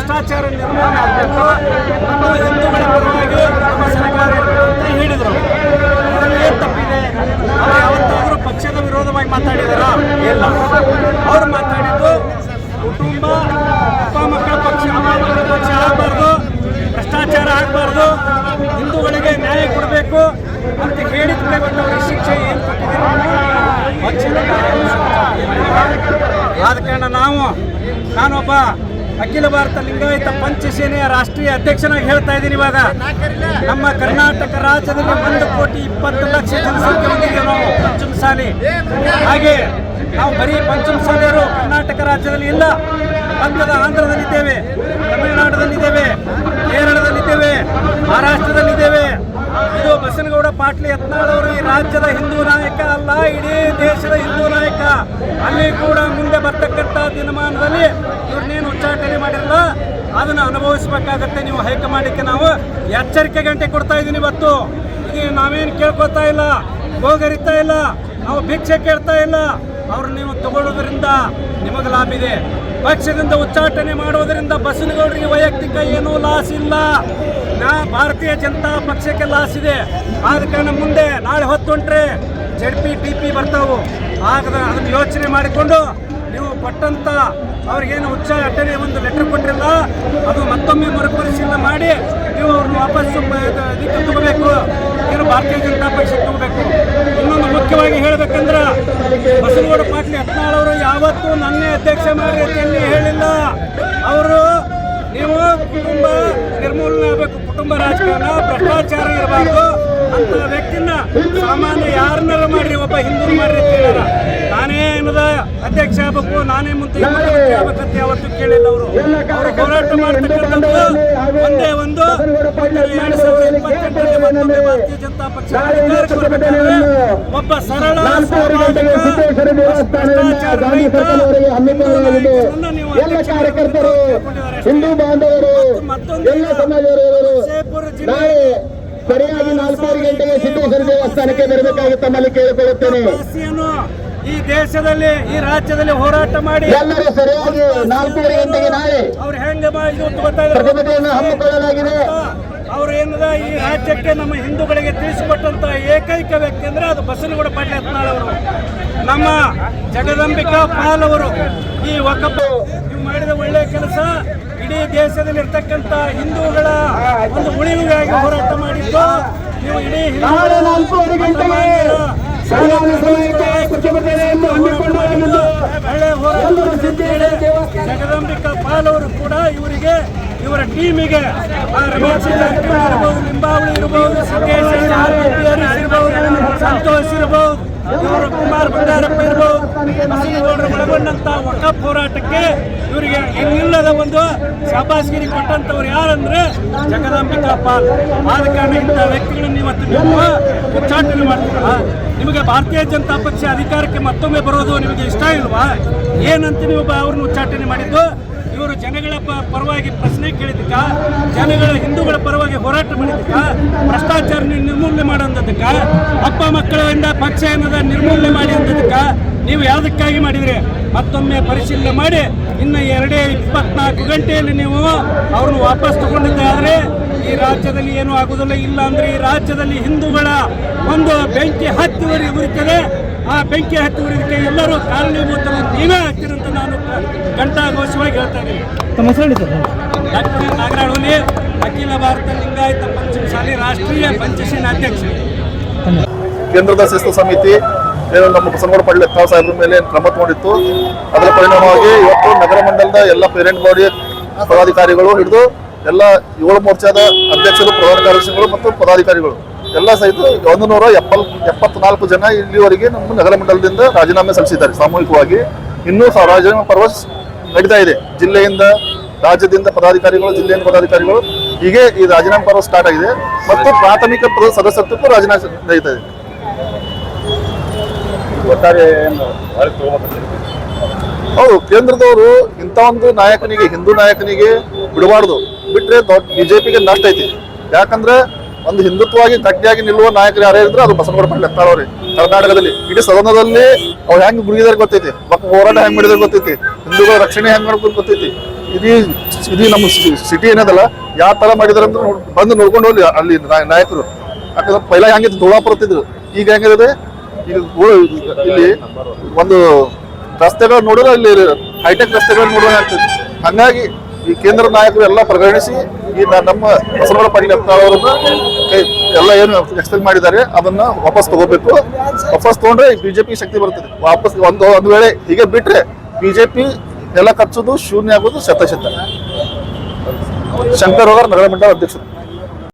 ಭ್ರಷ್ಟಾಚಾರ ನಿರ್ಮೂಲನೆ ಆಗಬೇಕು ಮತ್ತು ಹಿಂದೂಗಳ ಪರವಾಗಿ ನಮ್ಮ ಸರ್ಕಾರ ಅಂತ ಹೇಳಿದರು. ಅದರಲ್ಲಿ ಏನು ತಪ್ಪಿದೆ? ಅವರು ಯಾವತ್ತಾದರೂ ಪಕ್ಷದ ವಿರೋಧವಾಗಿ ಮಾತಾಡಿದಾರ? ಇಲ್ಲ. ಅವರು ಮಾತಾಡಿದ್ದು ಕುಟುಂಬ, ಅಪ್ಪ ಮಕ್ಕಳ ಪಕ್ಷ ಆಗಬಾರ್ದು, ಭ್ರಷ್ಟಾಚಾರ ಆಗಬಾರ್ದು, ಹಿಂದೂಗಳಿಗೆ ನ್ಯಾಯ ಕೊಡಬೇಕು ಅಂತ ಹೇಳಿದ್ರೆ ಬಂದವರಿಗೆ ಶಿಕ್ಷೆ ಏನು ಕೊಟ್ಟಿದ್ದೀರಿ? ಆದ ಕಾರಣ ನಾನೊಬ್ಬ ಅಖಿಲ ಭಾರತ ಲಿಂಗಾಯತ ಪಂಚಸೇನೆಯ ರಾಷ್ಟ್ರೀಯ ಅಧ್ಯಕ್ಷನಾಗಿ ಹೇಳ್ತಾ ಇದ್ದೀನಿ. ಇವಾಗ ನಮ್ಮ ಕರ್ನಾಟಕ ರಾಜ್ಯದಲ್ಲಿ 1,20,00,000 ಜನಸಂಖ್ಯೆ ಹೊಂದಿದ್ದೇವೆ ನಾವು ಪಂಚಮಸಾಲಿ. ಹಾಗೆ ನಾವು ಬರೀ ಪಂಚಮಸಾಲಿಯರು ಕರ್ನಾಟಕ ರಾಜ್ಯದಲ್ಲಿ ಇಲ್ಲ, ಪಕ್ಕದ ಆಂಧ್ರದಲ್ಲಿದ್ದೇವೆ, ತಮಿಳುನಾಡದಲ್ಲಿದ್ದೇವೆ, ಕೇರಳದಲ್ಲಿದ್ದೇವೆ, ಮಹಾರಾಷ್ಟ್ರದಲ್ಲಿದ್ದೇವೆ. ಇದು ಬಸನಗೌಡ ಪಾಟೀಲ್ ಯತ್ನಾಳ್ ಅವರು ಈ ರಾಜ್ಯದ ಹಿಂದೂ ನಾಯಕ ಅಲ್ಲ, ಇಡೀ ದೇಶದ ಹಿಂದೂ ನಾಯಕ. ಅಲ್ಲಿ ಕೂಡ ಮುಂದೆ ಬರ್ತಕ್ಕಂಥ ದಿನಮಾನದಲ್ಲಿ ಇವ್ರನ್ನೇನು ಉಚ್ಚಾಟನೆ ಮಾಡಿರಲ್ಲ ಅದನ್ನು ಅನುಭವಿಸಬೇಕಾಗತ್ತೆ. ನೀವು ಹೈಕಮಾಂಡ್ಗೆ ನಾವು ಎಚ್ಚರಿಕೆ ಗಂಟೆ ಕೊಡ್ತಾ ಇದ್ದೀನಿ. ಇವತ್ತು ಈಗ ನಾವೇನು ಕೇಳ್ಕೊತಾ ಇಲ್ಲ, ಹೋಗರಿತಾ ಇಲ್ಲ, ನಾವು ಭಿಕ್ಷೆ ಕೇಳ್ತಾ ಇಲ್ಲ. ಅವ್ರು ನೀವು ತಗೊಳ್ಳೋದ್ರಿಂದ ನಿಮಗೆ ಲಾಭ ಇದೆ. ಪಕ್ಷದಿಂದ ಉಚ್ಚಾಟನೆ ಮಾಡೋದರಿಂದ ಬಸನಗೌಡರಿಗೆ ವೈಯಕ್ತಿಕ ಏನೂ ಲಾಸ್ ಇಲ್ಲ. ಭಾರತೀಯ ಜನತಾ ಪಕ್ಷಕ್ಕೆ ಲಾಸ್ ಇದೆ. ಆದ ಕಾರಣ ಮುಂದೆ ನಾಳೆ ಹೊತ್ತುಂಟ್ರೆ ZP TP ಬರ್ತಾವು. ಅದನ್ನು ಯೋಚನೆ ಮಾಡಿಕೊಂಡು ನೀವು ಕೊಟ್ಟಂತ ಅವ್ರಿಗೇನು ಉಚ್ಚಾಟನೆ ಒಂದು ಲೆಟರ್ ಕೊಟ್ಟಿರಲ್ಲ ಅದು ಮತ್ತೊಮ್ಮೆ ಮರುಪರಿಶೀಲನೆ ಮಾಡಿ ನೀವು ಅವ್ರನ್ನ ವಾಪಸ್ಸು ಇದಕ್ಕೆ ತಗೋಬೇಕು, ಏನು ಭಾರತೀಯ ಜನತಾ ಪಕ್ಷಕ್ಕೆ ತಗೋಬೇಕು. ಇನ್ನೊಂದು ಮುಖ್ಯವಾಗಿ ಹೇಳಬೇಕಂದ್ರೆ ಬಸನಗೌಡ ಪಾಟೀಲ್ ಯತ್ನಾಳ್ ಅವರು ಯಾವತ್ತೂ ನನ್ನೇ ಅಧ್ಯಕ್ಷ ಮಾಡಿ ಅಂತ ಹೇಳಿಲ್ಲ. ಅವರು ನೀವು ಕುಟುಂಬ ನಿರ್ಮೂಲನೆ ಆಗಬೇಕು, ಕುಟುಂಬ ರಾಜಕಾರಣ, ಭ್ರಷ್ಟಾಚಾರ ಇರಬಾರ್ದು ಅಂತ ವ್ಯಕ್ತಿನ ಸಾಮಾನ್ಯ ಯಾರನ್ನಾರ ಮಾಡ್ರಿ, ಒಬ್ಬ ಹಿಂದೂ ಮಾಡ್ರಿ ಅಂತ ಹೇಳ್ಯಾರ. ನಾನೇ ಏನದ ಅಧ್ಯಕ್ಷ ಆಗಬೇಕು, ನಾನೇ ಮುಂದೆ ಆಗ್ಬೇಕಂತ ಯಾವತ್ತೂ ಕೇಳಿಲ್ಲ. ಅವರು ಹೋರಾಟ ಮಾಡ್ತಕ್ಕಂಥದ್ದು ಒಂದೇ ಒಂದು 2028ರಲ್ಲಿ ಮತ್ತೊಮ್ಮೆ ಭಾರತೀಯ ಜನತಾ ಪಕ್ಷ ಅಧಿಕಾರಕ್ಕೆ ಬರಬೇಕಾದ್ರೆ ಒಬ್ಬ ಸರಳ ಸರಿಯಾಗಿ 4 ಗಂಟೆಗೆ ಸಿದ್ದೇಶ್ವರ ದೇವಸ್ಥಾನಕ್ಕೆ ಬರಬೇಕಾಗುತ್ತೆ ತಮ್ಮಲ್ಲಿ ಕೇಳಿಕೊಳ್ಳುತ್ತೇನೆ. ಈ ದೇಶದಲ್ಲಿ ಈ ರಾಜ್ಯದಲ್ಲಿ ಹೋರಾಟ ಮಾಡಿ ಎಲ್ಲರೂ ಸರಿಯಾಗಿ 4 ಗಂಟೆಗೆ ನಾಳೆ ಅವ್ರು ಹೆಂಗೆ ಪ್ರತಿಭಟನೆಯನ್ನು ಹಮ್ಮಿಕೊಳ್ಳಲಾಗಿದೆ. ಅವ್ರು ಏನದ ಈ ರಾಜ್ಯಕ್ಕೆ ನಮ್ಮ ಹಿಂದೂಗಳಿಗೆ ತಿಳಿಸಿಕೊಟ್ಟಂತ ಏಕೈಕ ವ್ಯಕ್ತಿ ಅಂದ್ರೆ ಅದು ಬಸನಗೌಡ ಪಾಟೀಲ್ ಯತ್ನಾಳ್ ಅವರು, ನಮ್ಮ ಜಗದಂಬಿಕಾ ಪಾಲ್ ಅವರು. ಈ ವಕಫ್ ನೀವು ಮಾಡಿದ ಒಳ್ಳೆಯ ಕೆಲಸ. ಇಡೀ ದೇಶದಲ್ಲಿ ಇರ್ತಕ್ಕಂಥ ಹಿಂದೂಗಳ ಒಂದು ಉಳಿವಿಗಾಗಿ ಹೋರಾಟ ಮಾಡಿದ್ದು ನೀವು. ಇಡೀ ಜಗದಂಬಿಕಾ ಪಾಲ್ ಅವರು ಕೂಡ ಇವರ ಟೀಮಿಗೆ ರಮೇಶ್ ಇರ್ಬೋದು, ಲಿಂಬಾವಳಿ ಇರ್ಬೋದು, ಸಿದ್ದೇಶ್ ಇರ್ಬೋದು, ಸಂತೋಷ್ ಇರ್ಬೋದು, ಇವರು ಕುಮಾರ್ ಬಂಗಾರಪ್ಪ ಇರ್ಬೋದು, ಬಸನಗೌಡರು ಒಳಗೊಂಡಂತ ವಕಫ್ ಹೋರಾಟಕ್ಕೆ ಇವರಿಗೆ ಇನ್ನಿಲ್ಲದ ಒಂದು ಶಾಬಾಸ್ಗಿರಿ ಕೊಟ್ಟಂತವ್ರು ಯಾರಂದ್ರೆ ಜಗದಂಬಿಕಾ ಪಾಲ್. ಆದ ಕಾರಣ ಇಂಥ ವ್ಯಕ್ತಿಗಳನ್ನು ಇವತ್ತು ನೀವು ಉಚ್ಚಾಟನೆ ಮಾಡ್ತೀರಾ? ನಿಮಗೆ ಭಾರತೀಯ ಜನತಾ ಪಕ್ಷ ಅಧಿಕಾರಕ್ಕೆ ಮತ್ತೊಮ್ಮೆ ಬರೋದು ನಿಮಗೆ ಇಷ್ಟ ಇಲ್ವಾ? ಏನಂತ ನೀವು ಅವ್ರನ್ನ ಉಚ್ಚಾಟನೆ ಮಾಡಿದ್ದು? ಇವರು ಜನಗಳ ಪರವಾಗಿ ಪ್ರಶ್ನೆ ಕೇಳಿದ್ದಕ್ಕ, ಜನಗಳ ಹಿಂದೂಗಳ ಪರವಾಗಿ ಹೋರಾಟ ಮಾಡಿದ್ದಕ್ಕ, ಭ್ರಷ್ಟಾಚಾರ ನಿರ್ಮೂಲನೆ ಮಾಡೋದಕ್ಕ, ಅಪ್ಪ ಮಕ್ಕಳಿಂದ ಪಕ್ಷ ಏನದ ನಿರ್ಮೂಲನೆ ಮಾಡಿ ಅಂದದಕ್ಕ ನೀವು ಯಾವುದಕ್ಕಾಗಿ ಮಾಡಿದ್ರಿ? ಮತ್ತೊಮ್ಮೆ ಪರಿಶೀಲನೆ ಮಾಡಿ ಇನ್ನು 24 ಗಂಟೆಯಲ್ಲಿ ನೀವು ಅವ್ರನ್ನ ವಾಪಸ್ ತಗೊಂಡಿದ್ದಾದ್ರೆ ಈ ರಾಜ್ಯದಲ್ಲಿ ಏನೂ ಆಗುವುದಿಲ್ಲ. ಇಲ್ಲ ಅಂದ್ರೆ ಈ ರಾಜ್ಯದಲ್ಲಿ ಹಿಂದೂಗಳ ಒಂದು ಬೆಂಕಿ ಉರಿತದೆ. ಆ ಬೆಂಕಿ ಉರಿದಕ್ಕೆ ಎಲ್ಲರೂ ಕಾರಣೀಭೂತರು ನೀವೇ ಆಗ್ತೀರಂತ ನಾನು ಘಂಟಾಘೋಷವಾಗಿ ಹೇಳ್ತಾ ಇದ್ದೀನಿ. ಡಾಕ್ಟರ್ ನಾಗರಾಳ್ ಹುಲಿ, ಅಖಿಲ ಭಾರತ ಲಿಂಗಾಯತ ಪಂಚಮಸಾಲಿ ರಾಷ್ಟ್ರೀಯ ಪಂಚಸೇನಾ ಅಧ್ಯಕ್ಷ. ಕೇಂದ್ರದ ಶಿಸ್ತು ಸಮಿತಿ ಏನು ನಮ್ಮ ಬಸನಗೌಡ ಪಾಟೀಲ್ ಯತ್ನಾಳ್ ಸಾಹೇಬ್ರ ಮೇಲೆ ಕ್ರಮ ತಗೊಂಡಿತ್ತು. ಅದರ ಪರಿಣಾಮವಾಗಿ ಇವತ್ತು ನಗರ ಮಂಡಲದ ಎಲ್ಲ ಪೇರೆಂಟ್ ಬಾಡಿ ಪದಾಧಿಕಾರಿಗಳು ಹಿಡಿದು ಎಲ್ಲ 7 ಮೋರ್ಚಾದ ಅಧ್ಯಕ್ಷರು, ಪ್ರಧಾನ ಕಾರ್ಯದರ್ಶಿಗಳು ಮತ್ತು ಪದಾಧಿಕಾರಿಗಳು ಎಲ್ಲ ಸಹಿತ 174 ಜನ ಇಲ್ಲಿವರೆಗೆ ನಮ್ಮ ನಗರ ಮಂಡಲದಿಂದ ರಾಜೀನಾಮೆ ಸಲ್ಲಿಸಿದ್ದಾರೆ ಸಾಮೂಹಿಕವಾಗಿ. ಇನ್ನೂ ರಾಜೀನಾಮೆ ಪರ್ವ ನಡೀತಾ ಇದೆ. ಜಿಲ್ಲೆಯಿಂದ, ರಾಜ್ಯದಿಂದ ಪದಾಧಿಕಾರಿಗಳು, ಜಿಲ್ಲೆಯಿಂದ ಪದಾಧಿಕಾರಿಗಳು, ಹೀಗೆ ಈ ರಾಜೀನಾಮೆ ಪರ್ವ ಸ್ಟಾರ್ಟ್ ಆಗಿದೆ. ಮತ್ತು ಪ್ರಾಥಮಿಕ ಪದ ಸದಸ್ಯತ್ವಕ್ಕೂ ರಾಜೀನಾಮೆ ನಡೀತಾ ಇದೆ. ಹೌದು, ಕೇಂದ್ರದವರು ಇಂಥ ಒಂದು ನಾಯಕನಿಗೆ, ಹಿಂದೂ ನಾಯಕನಿಗೆ ಬಿಡಬಾರ್ದು. ಬಿಟ್ರೆ ಬಿಜೆಪಿಗೆ ನಷ್ಟ ಐತಿ. ಯಾಕಂದ್ರೆ ಒಂದು ಹಿಂದುತ್ವವಾಗಿ ಗಟ್ಟಿಯಾಗಿ ನಿಲ್ಲುವ ನಾಯಕರು ಯಾರೇ ಇದ್ರೆ ಅದು ಬಸನಗೌಡ ಪಾಟೀಲ್ ಯತ್ನಾಳ್ ಅವ್ರಿ. ಕರ್ನಾಟಕದಲ್ಲಿ ಇಡೀ ಸದನದಲ್ಲಿ ಅವ್ರು ಹೆಂಗ್ ಗುರುಗಿದಾರೆ ಗೊತ್ತೈತಿ, ಹೋರಾಟ ಹೆಂಗ್ ಮಾಡಿದಾರೆ ಗೊತ್ತೈತಿ, ಹಿಂದೂಗಳ ರಕ್ಷಣೆ ಹೆಂಗ್ ಮಾಡ್ಬೇಕು ಗೊತ್ತೈತಿ. ಇಡೀ ನಮ್ಮ ಸಿಟಿ ಏನದಲ್ಲ ಯಾವ ತರ ಮಾಡಿದಾರೆ ಅಂತ ಬಂದು ನೋಡ್ಕೊಂಡು ಹೋಗ್ಲಿ ಅಲ್ಲಿ ನಾಯಕರು. ಯಾಕಂದ್ರೆ ಪೈಲ ಹೆಂಗಿತ್ತು ಧೂಳಾಪುರ ಇದ್ರು, ಈಗ ಹೆಂಗಿದೆ ಈಗ ಇಲ್ಲಿ ಒಂದು ರಸ್ತೆಗಳು ನೋಡಿದ್ರೆ ಇಲ್ಲಿ ಹೈಟೆಕ್ ರಸ್ತೆಗಳು ನೋಡುವ ಆಗ್ತದೆ. ಹಂಗಾಗಿ ಈ ಕೇಂದ್ರ ನಾಯಕರು ಎಲ್ಲ ಪರಿಗಣಿಸಿ ಈ ನಮ್ಮ ಬಸವನಗೌಡ ಪಾಟೀಲ್ ಯತ್ನಾಳ್ ಅವರನ್ನ ಎಲ್ಲ ಏನು ಎಕ್ಸ್ಪ್ಲೇನ್ ಮಾಡಿದ್ದಾರೆ ಅದನ್ನ ವಾಪಸ್ ತಗೋಬೇಕು. ವಾಪಸ್ ತಗೊಂಡ್ರೆ ಬಿಜೆಪಿ ಶಕ್ತಿ ಬರ್ತದೆ. ವಾಪಸ್ ಒಂದು ವೇಳೆ ಹೀಗೆ ಬಿಟ್ರೆ ಬಿಜೆಪಿ ಎಲ್ಲ ಖರ್ಚುದು ಶೂನ್ಯ ಆಗೋದು ಶತಶತ. ಶಂಕರ್ ಅವರ ನಗರ ಮಂಡಲ ಅಧ್ಯಕ್ಷರು.